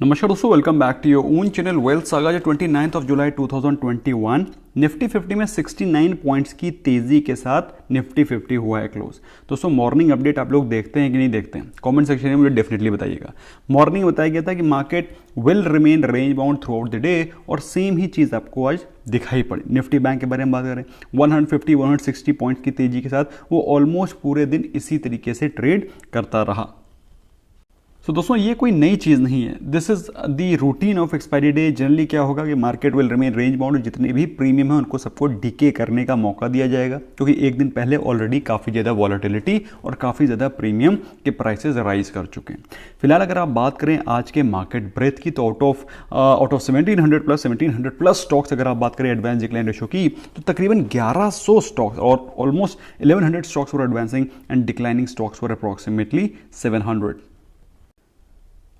नमस्कार दोस्तों, welcome back to your own channel Wealth Saga. जो 29 जुलाई 2021 निफ्टी 50 में 69 पॉइंट्स की तेजी के साथ निफ्टी 50 हुआ है क्लोज। दोस्तों मॉर्निंग अपडेट आप लोग देखते हैं कि नहीं देखते हैं, कमेंट सेक्शन में मुझे डेफिनेटली बताइएगा। मॉर्निंग बताया गया था कि market will remain range bound through out the day और सेम ही चीज़ आपको आज दिखाई पड़ी। निफ्टी बैंक के बारे में बात करें, 150-160 पॉइंट्स की तेजी के साथ वो ऑलमोस्ट पूरे दिन इसी तरीके से ट्रेड करता रहा। तो दोस्तों ये कोई नई चीज़ नहीं है, this is the routine of expiry day. Generally क्या होगा कि market will remain range bound, जितने भी प्रीमियम है उनको सबको डीके करने का मौका दिया जाएगा, क्योंकि एक दिन पहले ऑलरेडी काफ़ी ज़्यादा वॉलेटिलिटी और काफ़ी ज़्यादा प्रीमियम के प्राइसेस राइज कर चुके हैं। फिलहाल अगर आप बात करें आज के मार्केट ब्रेथ की, तो आउट ऑफ 1700 प्लस स्टॉक्स अगर आप बात करें एडवांस डिक्लाइन रेशो की, तो तकरीबन 1100 स्टॉक्स और almost 1100 stocks for advancing and declining stocks for approximately 700।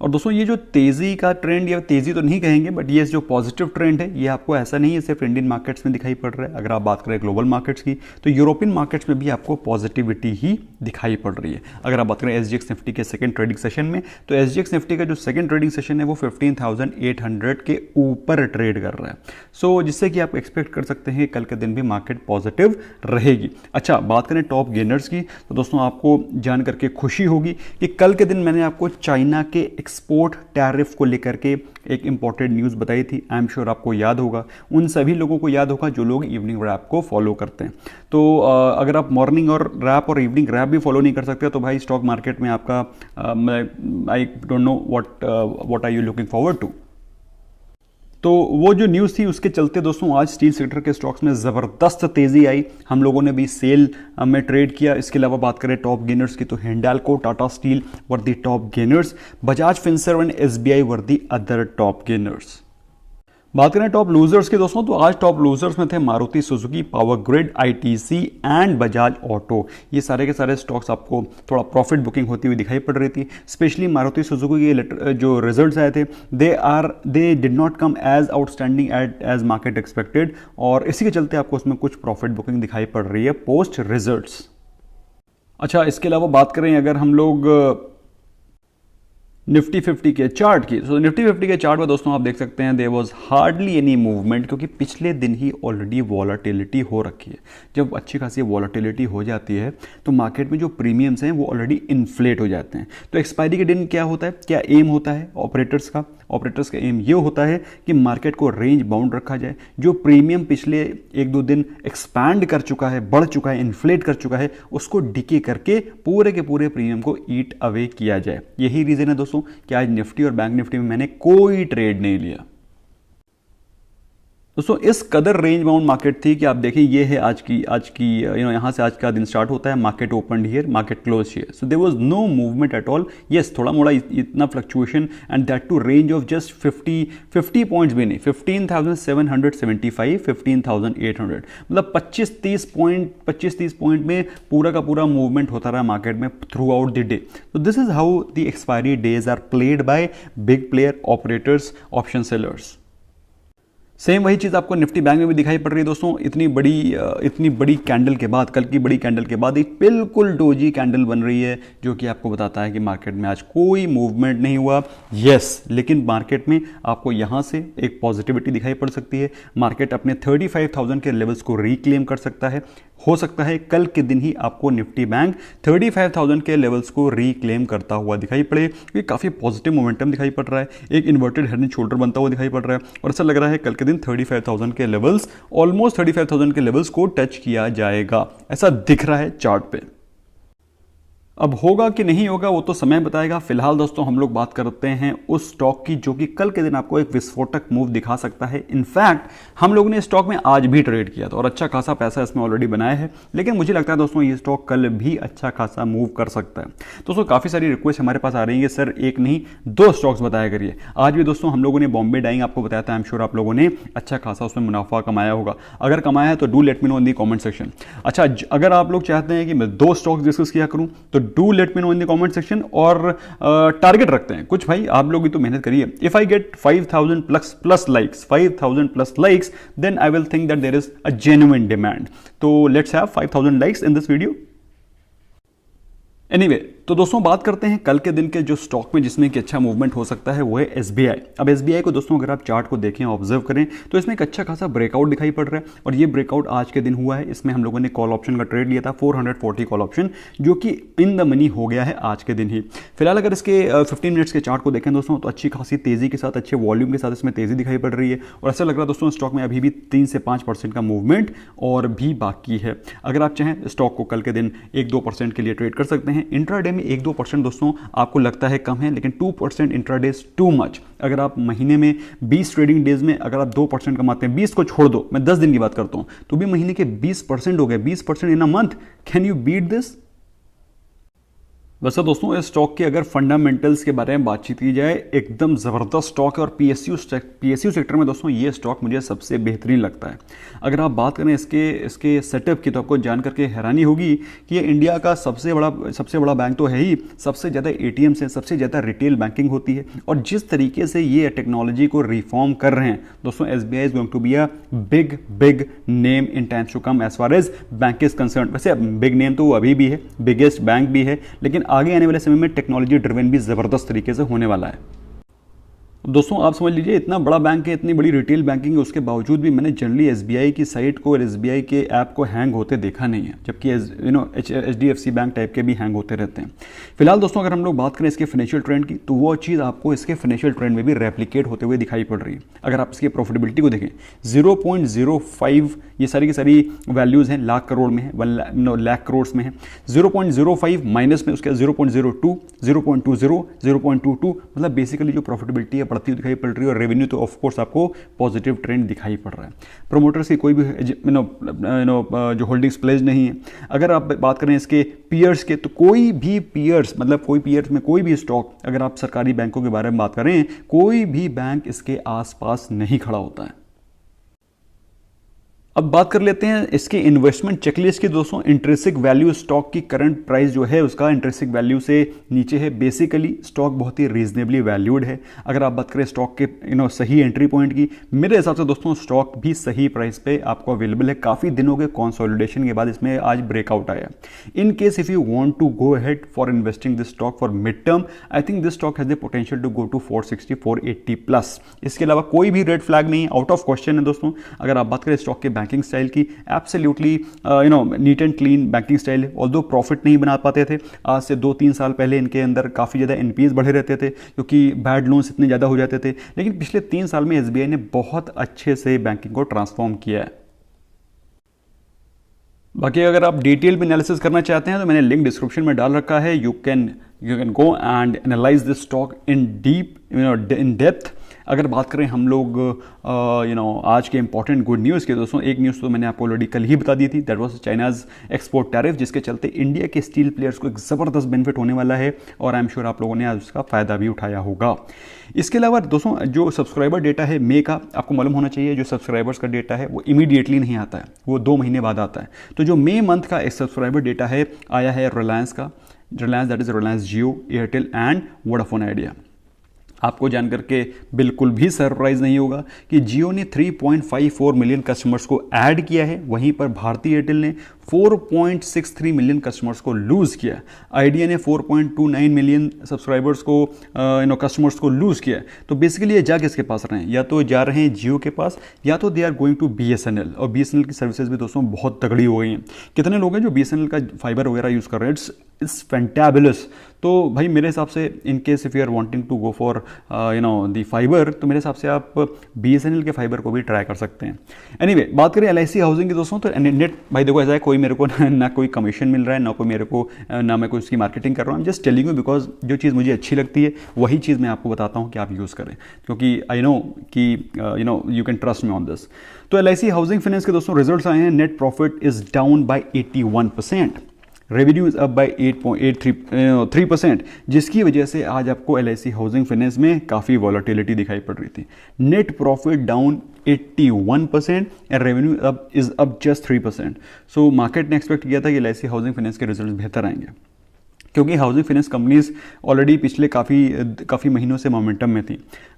और दोस्तों ये जो तेज़ी का ट्रेंड, या तेज़ी तो नहीं कहेंगे बट ये जो पॉजिटिव ट्रेंड है, ये आपको ऐसा नहीं है सिर्फ इंडियन मार्केट्स में दिखाई पड़ रहा है। अगर आप बात करें ग्लोबल मार्केट्स की, तो यूरोपियन मार्केट्स में भी आपको पॉजिटिविटी ही दिखाई पड़ रही है। अगर आप बात करें एसजीएक्स निफ्टी के सेकंड ट्रेडिंग सेशन में, तो एसजीएक्स निफ्टी का जो सेकंड ट्रेडिंग सेशन है वो 15,800 के ऊपर ट्रेड कर रहा है। सो जिससे कि आप एक्सपेक्ट कर सकते हैं कि कल के दिन भी मार्केट पॉजिटिव रहेगी। अच्छा, बात करें टॉप गेनर्स की, तो दोस्तों आपको जान करके खुशी होगी कि कल के दिन मैंने आपको चाइना के एक्सपोर्ट टैरिफ को लेकर के एक इंपॉर्टेंट न्यूज़ बताई थी। आई एम श्योर आपको याद होगा, उन सभी लोगों को याद होगा जो लोग इवनिंग रैप को फॉलो करते हैं। तो अगर आप मॉर्निंग और रैप और इवनिंग रैप भी फॉलो नहीं कर सकते तो भाई स्टॉक मार्केट में आपका I don't know what are you looking forward to. तो वो जो न्यूज़ थी उसके चलते दोस्तों आज स्टील सेक्टर के स्टॉक्स में ज़बरदस्त तेज़ी आई। हम लोगों ने भी सेल में ट्रेड किया। इसके अलावा बात करें टॉप गेनर्स की, तो Hindalco, Tata steel were the top gainers, Bajaj Finserv and SBI were the other top gainers. बात करें टॉप लूजर्स के दोस्तों, तो आज टॉप लूजर्स में थे Maruti Suzuki, power grid, ITC and Bajaj auto. ये सारे के सारे स्टॉक्स आपको थोड़ा प्रॉफिट बुकिंग होती हुई दिखाई पड़ रही थी। स्पेशली मारुति सुजुकी के जो रिजल्ट्स आए थे, they did not come as outstanding as market expected, और इसी के चलते आपको उसमें कुछ प्रॉफिट बुकिंग दिखाई पड़ रही है पोस्ट रिजल्ट्स। अच्छा, इसके अलावा बात करें अगर हम लोग निफ्टी 50 के चार्ट की, तो निफ्टी 50 के चार्ट में दोस्तों आप देख सकते हैं there was hardly any movement, क्योंकि पिछले दिन ही ऑलरेडी वॉलेटिलिटी हो रखी है। जब अच्छी खासी वॉलेटिलिटी हो जाती है तो मार्केट में जो प्रीमियम्स हैं वो ऑलरेडी इन्फ्लेट हो जाते हैं। तो एक्सपायरी के दिन क्या होता है, क्या एम होता है ऑपरेटर्स का एम ये होता है कि मार्केट को रेंज बाउंड रखा जाए। जो प्रीमियम पिछले एक दो दिन एक्सपैंड कर चुका है, बढ़ चुका है, इन्फ्लेट कर चुका है, उसको डिके करके पूरे के पूरे प्रीमियम को ईट अवे किया जाए। यही रीजन है दोस्तों कि आज निफ्टी और बैंक निफ्टी में मैंने कोई ट्रेड नहीं लिया। दोस्तों इस कदर रेंज बाउंड मार्केट थी कि आप देखें ये है आज की यहाँ से आज का दिन स्टार्ट होता है, market open here, market close here, so there was no movement at all. Yes, थोड़ा मोड़ा इतना fluctuation, and that too range of just 50 points भी नहीं, 15,775, 15,800, मतलब 25-30 पॉइंट में पूरा का पूरा मूवमेंट होता रहा मार्केट में थ्रू आउट द डे। तो this is how the expiry days are played by big player operators, option sellers. Same वही चीज़ आपको निफ्टी बैंक में भी दिखाई पड़ रही है दोस्तों। इतनी बड़ी कैंडल के बाद, कल की बड़ी कैंडल के बाद एक बिल्कुल डोजी कैंडल बन रही है, जो कि आपको बताता है कि मार्केट में आज कोई मूवमेंट नहीं हुआ। यस, लेकिन मार्केट में आपको यहाँ से एक पॉजिटिविटी दिखाई पड़ सकती है। मार्केट अपने 35,000 के लेवल्स को रिक्लेम कर सकता है। हो सकता है कल के दिन ही आपको निफ्टी बैंक 35,000 के लेवल्स को रिक्लेम करता हुआ दिखाई पड़े, क्योंकि काफ़ी पॉजिटिव मोमेंटम दिखाई पड़ रहा है। एक इन्वर्टेड हेड एंड शोल्डर बनता हुआ दिखाई पड़ रहा है, और ऐसा लग रहा है कल के दिन 35,000 के लेवल्स, ऑलमोस्ट 35,000 के लेवल्स को टच किया जाएगा, ऐसा दिख रहा है चार्ट पे। अब होगा कि नहीं होगा वो तो समय बताएगा। फिलहाल दोस्तों हम लोग बात करते हैं उस स्टॉक की जो कि कल के दिन आपको एक विस्फोटक मूव दिखा सकता है। इनफैक्ट हम लोगों ने स्टॉक में आज भी ट्रेड किया था और अच्छा खासा पैसा इसमें ऑलरेडी बनाया है, लेकिन मुझे लगता है दोस्तों ये स्टॉक कल भी अच्छा खासा मूव कर सकता है। दोस्तों काफ़ी सारी रिक्वेस्ट हमारे पास आ रही है, सर एक नहीं दो स्टॉक्स बताया करिए। आज भी दोस्तों हम लोगों ने बॉम्बे डाइंग आपको बताया था, आई एम श्योर आप लोगों ने अच्छा खासा उसमें मुनाफा कमाया होगा। अगर कमाया है तो do let me know in the comment section. अच्छा, अगर आप लोग चाहते हैं कि मैं दो स्टॉक्स डिस्कस किया करूं तो do let me know in the comment section, और टारगेट रखते हैं कुछ। भाई आप लोग भी तो मेहनत करिए। If I get 5,000 plus likes, 5,000 plus likes, then I will think that there is a genuine demand. तो let's have 5,000 likes in this video. Anyway तो दोस्तों बात करते हैं कल के दिन के जो स्टॉक में जिसमें कि अच्छा मूवमेंट हो सकता है वो है एसबीआई। अब एसबीआई को दोस्तों अगर आप चार्ट को देखें, ऑब्जर्व करें तो इसमें एक अच्छा खासा ब्रेकआउट दिखाई पड़ रहा है और ये ब्रेकआउट आज के दिन हुआ है। इसमें हम लोगों ने कॉल ऑप्शन का ट्रेड लिया था 440 कॉल ऑप्शन, जो कि इन द मनी हो गया है आज के दिन ही। फिलहाल अगर इसके 15 मिनट्स के चार्ट को देखें दोस्तों तो अच्छी खासी तेजी के साथ, अच्छे वॉल्यूम के साथ इसमें तेजी दिखाई पड़ रही है और ऐसा लग रहा है दोस्तों स्टॉक में अभी भी 3 से 5% का मूवमेंट और भी बाकी है। अगर आप चाहें स्टॉक को कल के दिन 1-2% के लिए ट्रेड कर सकते हैं। इंट्राडे में 1-2% दोस्तों आपको लगता है कम है, लेकिन 2% इंट्राडे इज टू मच। अगर आप महीने में 20 ट्रेडिंग डेज में अगर आप 2% कमाते हैं, 20 को छोड़ दो, मैं 10 दिन की बात करता हूं, तो भी महीने के 20% हो गए। 20% in a month, can you beat this? वैसे दोस्तों इस स्टॉक के अगर फंडामेंटल्स के बारे में बातचीत की जाए, एकदम ज़बरदस्त स्टॉक है और पीएसयू सेक्टर में दोस्तों ये स्टॉक मुझे सबसे बेहतरीन लगता है। अगर आप बात करें इसके सेटअप की तो आपको जान करके हैरानी होगी कि ये इंडिया का सबसे बड़ा बैंक तो है ही, सबसे ज़्यादा एटीएम्स हैं, सबसे ज़्यादा रिटेल बैंकिंग होती है और जिस तरीके से ये टेक्नोलॉजी को रिफॉर्म कर रहे हैं दोस्तों, SBI is going to be a big name in times to come as far as bank is concern. वैसे बिग नेम तो वो अभी भी है, बिगेस्ट बैंक भी है, लेकिन आगे आने वाले समय में टेक्नोलॉजी ड्रिवन भी जबरदस्त तरीके से होने वाला है। दोस्तों आप समझ लीजिए इतना बड़ा बैंक है, इतनी बड़ी रिटेल बैंकिंग है, उसके बावजूद भी मैंने जनरली एसबीआई की साइट को और एसबीआई के ऐप को हैंग होते देखा नहीं है, जबकि एचडीएफसी बैंक टाइप के भी हैंग होते रहते हैं। फिलहाल दोस्तों अगर हम लोग बात करें इसके फाइनेंशियल ट्रेंड की, तो वो चीज़ आपको इसके फाइनेंशियल ट्रेंड में भी रेप्लिकेट होते हुए दिखाई पड़ रही है। अगर आप इसकी प्रॉफिटेबिलिटी को देखें 0.05, ये सारी की सारी वैल्यूज़ हैं लाख करोड़ में है, 1 लाख करोड़ में है। 0.05 माइनस में उसके 0.02, 0.20, 0.22, मतलब बेसिकली जो प्रॉफिटेबिलिटी है बढ़ती हुई दिखाई पड़ रही है और रेवेन्यू तो ऑफ कोर्स आपको पॉजिटिव ट्रेंड दिखाई पड़ रहा है। प्रोमोटर्स की कोई भी जो होल्डिंग्स प्लेज नहीं है। अगर आप बात करें इसके पीयर्स के, तो कोई भी पीयर्स में कोई भी स्टॉक, अगर आप सरकारी बैंकों के बारे में बात करें, कोई भी बैंक इसके आसपास नहीं खड़ा होता है। अब बात कर लेते हैं इसके इन्वेस्टमेंट चेकलिस्ट की दोस्तों। इंट्रिंसिक वैल्यू स्टॉक की करंट प्राइस जो है उसका इंट्रिंसिक वैल्यू से नीचे है। बेसिकली स्टॉक बहुत ही रीजनेबली वैल्यूड है। अगर आप बात करें स्टॉक के सही एंट्री पॉइंट की, मेरे हिसाब से दोस्तों स्टॉक भी सही प्राइस पे आपको अवेलेबल है। काफ़ी दिनों के कंसोलिडेशन के बाद इसमें आज ब्रेकआउट आया। In case if you want to go ahead for investing this stock for mid term, I think this stock has the potential to go to 460, 480 plus. इसके अलावा कोई भी रेड फ्लैग नहीं है, आउट ऑफ क्वेश्चन है दोस्तों। अगर आप बात करें स्टॉक के बैंकिंग स्टाइल की, absolutely neat and clean banking style है। ऑल्दो प्रॉफिट नहीं बना पाते थे, आज से 2-3 साल पहले इनके अंदर काफ़ी ज़्यादा एनपीएस बढ़े रहते थे क्योंकि बैड लोन्स इतने ज़्यादा हो जाते थे, लेकिन पिछले 3 साल में एसबीआई ने बहुत अच्छे से बैंकिंग को ट्रांसफॉर्म किया है। बाकी अगर आप डिटेल में एनालिसिस करना चाहते हैं तो मैंने लिंक डिस्क्रिप्शन में डाल रखा है। You can go and analyse this stock in deep in depth. अगर बात करें हम लोग आज के इंपॉर्टेंट गुड न्यूज़ के दोस्तों, एक न्यूज़ तो मैंने आपको ऑलरेडी कल ही बता दी थी, that was China's export tariff, जिसके चलते इंडिया के स्टील प्लेयर्स को एक ज़बरदस्त बेनिफिट होने वाला है और आई एम श्योर आप लोगों ने आज उसका फ़ायदा भी उठाया होगा। इसके अलावा दोस्तों जो सब्सक्राइबर डेटा है मई का, आपको मालूम होना चाहिए जो सब्सक्राइबर्स का डेटा है वो इमीडिएटली नहीं आता है, वो 2 महीने बाद आता है। तो जो मई मंथ का एक सब्सक्राइबर डेटा है आया है रिलायंस का, that is Reliance Jio, Airtel and Vodafone idea. आपको जानकर के बिल्कुल भी सरप्राइज नहीं होगा कि जियो ने 3.54 मिलियन कस्टमर्स को ऐड किया है, वहीं पर भारती एयरटेल ने 4.63 मिलियन कस्टमर्स को लूज़ किया। आइडिया ने 4.29 मिलियन सब्सक्राइबर्स को कस्टमर्स को लूज़ किया। तो बेसिकली ये जा किसके पास रहे हैं, या तो जा रहे हैं जियो के पास या तो they are going to BSNL. और बीएसएनएल की सर्विसेज भी दोस्तों बहुत तगड़ी हो गई हैं। कितने लोग हैं जो बीएसएनएल का फाइबर वगैरह यूज़ कर रहे हैं, इट्स फैंटाबुलस। तो भाई मेरे हिसाब से in case if you are wanting to go for the fibre, तो मेरे हिसाब से आप बीएसएनएल के फाइबर को भी ट्राई कर सकते हैं। एनीवे बात करें एलआईसी हाउसिंग की दोस्तों, तो नेट भाई देखो ऐसा है, कोई मेरे को ना कोई कमीशन मिल रहा है, ना कोई मेरे को ना मैं कोई उसकी मार्केटिंग कर रहा हूँ। जस्ट टेलिंग यू बिकॉज जो चीज़ मुझे अच्छी लगती है वही चीज़ मैं आपको बताता हूँ कि आप यूज़ करें, क्योंकि आई नो कि you can trust me on this. तो एलआईसी हाउसिंग फाइनेंस के दोस्तों रिजल्ट्स आए हैं। Net profit is down by 81%, revenue is up bye 8.83%, जिसकी वजह से आज आपको एलआईसी हाउसिंग फाइनेंस में काफ़ी वॉलेटिलिटी दिखाई पड़ रही थी। Net profit down 81% and revenue is up just 3%। So market ने एक्सपेक्ट किया था कि एलआईसी हाउसिंग फाइनेंस के रिजल्ट बेहतर आएंगे, क्योंकि हाउसिंग फाइनेंस कंपनीज ऑलरेडी पिछले काफ़ी महीनों से मोमेंटम में थी।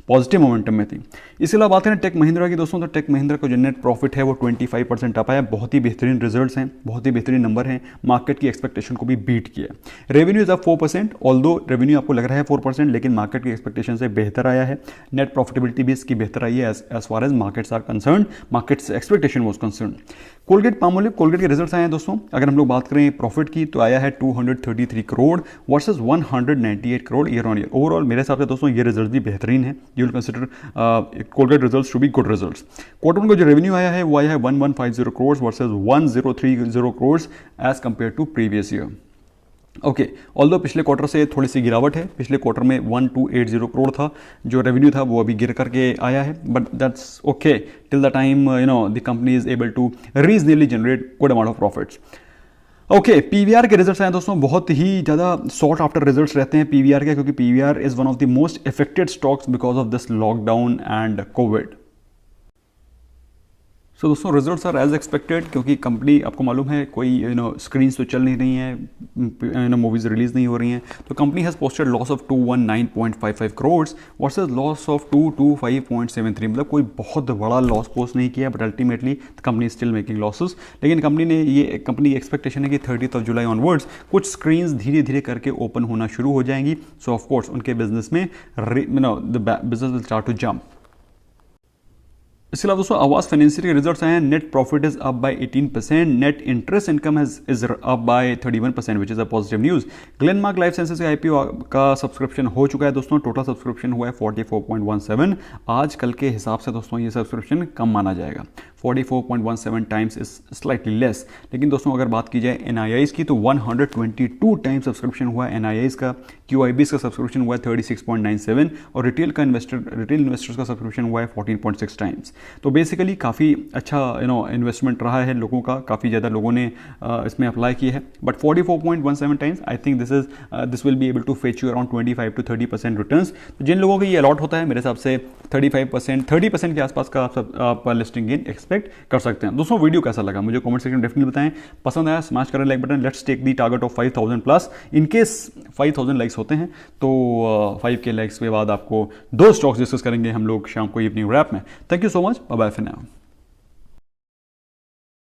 पॉजिटिव मोमेंटम में थी। इसके अलावा बात करें टेक महिंद्रा की दोस्तों, तो टेक महिंद्रा का जो नेट प्रॉफिट है वो 25% अप आया। बहुत ही बेहतरीन रिजल्ट्स हैं, बहुत ही बेहतरीन नंबर हैं, मार्केट की एक्सपेक्टेशन को भी बीट किया। Revenue is up 4%, although revenue आपको लग रहा है 4%, लेकिन मार्केट की एक्सपेक्टेशन से बेहतर आया है। नेट प्रॉफिटेबिलिटी भी इसकी बेहतर आई है as far as markets are concern, markets expectation was concern. Colgate Palmolive, Colgate के रिजल्ट्स आए हैं दोस्तों। अगर हम लोग बात करें प्रॉफिट की तो आया है 233 crore versus 198 crore year on year. Overall मेरे हिसाब से दोस्तों ये रिजल्ट भी बेहतरीन है। You will consider Colgate results to be good results. Quarter one को जो रेवेन्यू आया है वो आया है 1150 crore versus 1030 crore as compared to previous year. Okay, although पिछले क्वार्टर से थोड़ी सी गिरावट है। पिछले क्वार्टर में 1280 करोड़ था जो रेवेन्यू था, वो अभी गिर करके आया है, but that's okay till the time the company is able to reasonably generate good amount of profits. Okay, PVR के रिजल्ट्स आए दोस्तों। बहुत ही ज़्यादा सॉर्ट आफ्टर रिजल्ट्स रहते हैं पीवीआर के, क्योंकि PVR is one of the most affected stocks because of this lockdown and covid. So दोस्तों रिजल्ट्स आर एज एक्सपेक्टेड, क्योंकि कंपनी आपको मालूम है कोई स्क्रीन तो चल नहीं रही हैं, मूवीज़ रिलीज़ नहीं हो रही हैं, तो company has posted loss of 219.55 crore versus loss of 225.73, मतलब कोई बहुत बड़ा लॉस पोस्ट नहीं किया, but ultimately company still making losses. लेकिन कंपनी की एक्सपेक्टेशन है कि 30 जुलाई ऑनवर्ड्स कुछ स्क्रीन्स धीरे धीरे करके ओपन होना शुरू हो जाएंगी। सो ऑफकोर्स उनके बिजनेस में the business will start to jump. इसके अलावा दोस्तों आवास फाइनेंशियल के रिजल्ट्स आए हैं। Net profit is up by 18%, net interest income is up by 31%, which is a positive news. Glenmark life sciences के आईपीओ का सब्सक्रिप्शन हो चुका है दोस्तों। टोटल सब्सक्रिप्शन हुआ है 44.17। आज कल के हिसाब से दोस्तों ये सब्सक्रिप्शन कम माना जाएगा, 44.17 टाइम्स इज स्लाइटली लेस। लेकिन दोस्तों अगर बात की जाए एनआईआईज की तो 122 टाइम्स सब्सक्रिप्शन हुआ है एनआईआईज का। क्यूआईबीज का सब्सक्रिप्शन हुआ है 36.97 और रिटेल इन्वेस्टर्स का सब्सक्रिप्शन हुआ है 14.6 टाइम्स। तो बेसिकली काफ़ी अच्छा इन्वेस्टमेंट रहा है लोगों का, काफ़ी ज़्यादा लोगों ने इसमें अप्लाई किया है। But 44.17 times I think this will be able to fetch you around 25 to 30% returns. तो जिन लोगों को ये अलॉट होता है मेरे हिसाब से 30% के आसपास का आप लिस्टिंग गेन एक्सपेक्ट कर सकते हैं। दोस्तों वीडियो कैसा लगा मुझे कमेंट सेक्शन में डेफिनेटली बताएं। पसंद आया स्मैश करें like button. Let's take the target of 5000 plus. In case 5000 likes होते हैं तो 5K लाइक्स के बाद आपको 2 स्टॉक्स डिस्कस करेंगे हम लोग शाम को इवनिंग रैप में। Thank you so much, bye bye for now.